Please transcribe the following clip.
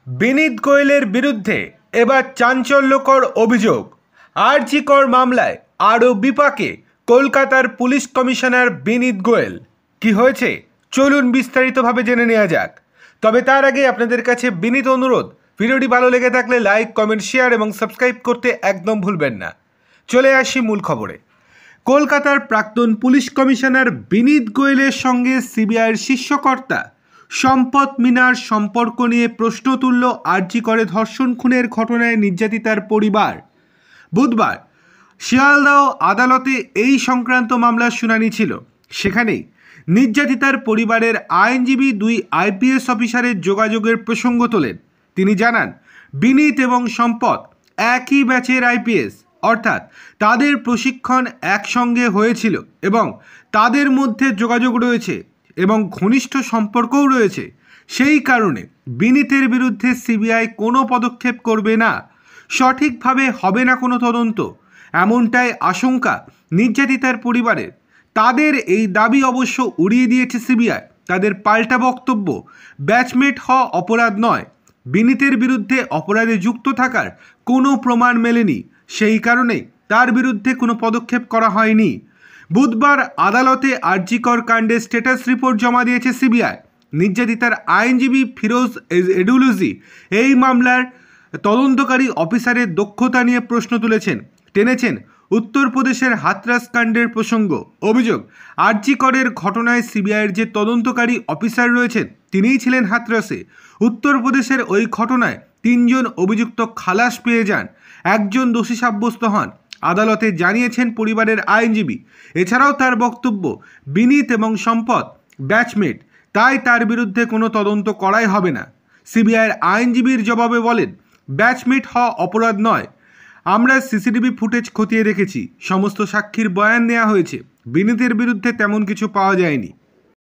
বিনীত গোয়েলের বিরুদ্ধে এবার চাঞ্চল্যকর অভিযোগ। আরজি কর মামলায় আরও বিপাকে কলকাতার পুলিশ কমিশনার বিনীত গোয়েল। কি হয়েছে চলুন বিস্তারিতভাবে জেনে নেওয়া যাক। তবে তার আগে আপনাদের কাছে বিনীত অনুরোধ, ভিডিওটি ভালো লেগে থাকলে লাইক, কমেন্ট, শেয়ার এবং সাবস্ক্রাইব করতে একদম ভুলবেন না। চলে আসি মূল খবরে। কলকাতার প্রাক্তন পুলিশ কমিশনার বিনীত গোয়েলের সঙ্গে সিবিআইয়ের শীর্ষকর্তা সম্পদ মিনার সম্পর্ক নিয়ে প্রশ্ন তুলল আরজি করে ধর্ষণ খুনের ঘটনায় নির্যাতিতার পরিবার। বুধবার শিয়ালদহ আদালতে এই সংক্রান্ত মামলার শুনানি ছিল। সেখানেই নির্যাতিতার পরিবারের আইনজীবী দুই আইপিএস অফিসারের যোগাযোগের প্রসঙ্গ তোলেন। তিনি জানান, বিনীত এবং সম্পদ একই ব্যাচের আইপিএস, অর্থাৎ তাদের প্রশিক্ষণ একসঙ্গে হয়েছিল এবং তাদের মধ্যে যোগাযোগ রয়েছে এবং ঘনিষ্ঠ সম্পর্কও রয়েছে। সেই কারণে বিনীতের বিরুদ্ধে সিবিআই কোনো পদক্ষেপ করবে না, সঠিকভাবে হবে না কোনো তদন্ত, এমনটাই আশঙ্কা নির্যাতিতার পরিবারের। তাদের এই দাবি অবশ্য উড়িয়ে দিয়েছে সিবিআই। তাদের পাল্টা বক্তব্য, ব্যাচমেট হওয়া অপরাধ নয়, বিনীতের বিরুদ্ধে অপরাধে যুক্ত থাকার কোনো প্রমাণ মেলেনি, সেই কারণেই তার বিরুদ্ধে কোনো পদক্ষেপ করা হয়নি। বুধবার আদালতে আরজি কর কাণ্ডে স্ট্যাটাস রিপোর্ট জমা দিয়েছে সিবিআই। নির্যাতিতার আইনজীবী ফিরোজ এডুলুজি এই মামলার তদন্তকারী অফিসারের দক্ষতা নিয়ে প্রশ্ন তুলেছেন, টেনেছেন উত্তরপ্রদেশের হাথরাস কাণ্ডের প্রসঙ্গ। অভিযোগ, আরজি করের ঘটনায় সিবিআইয়ের যে তদন্তকারী অফিসার রয়েছেন তিনিই ছিলেন হাথরাসে। উত্তরপ্রদেশের ওই ঘটনায় 3 জন অভিযুক্ত খালাস পেয়ে যান, 1 জন দোষী সাব্যস্ত হন, আদালতে জানিয়েছেন পরিবারের আইনজীবী। এছাড়াও তার বক্তব্য, বিনীত এবং সম্পদ ব্যাচমেট, তাই তার বিরুদ্ধে কোনো তদন্ত করাই হবে না। সিবিআইয়ের আইনজীবীর জবাবে বলেন, ব্যাচমেট হওয়া অপরাধ নয়, আমরা সিসিটিভি ফুটেজ খতিয়ে দেখেছি, সমস্ত সাক্ষীর বয়ান নেওয়া হয়েছে, বিনীতের বিরুদ্ধে তেমন কিছু পাওয়া যায়নি।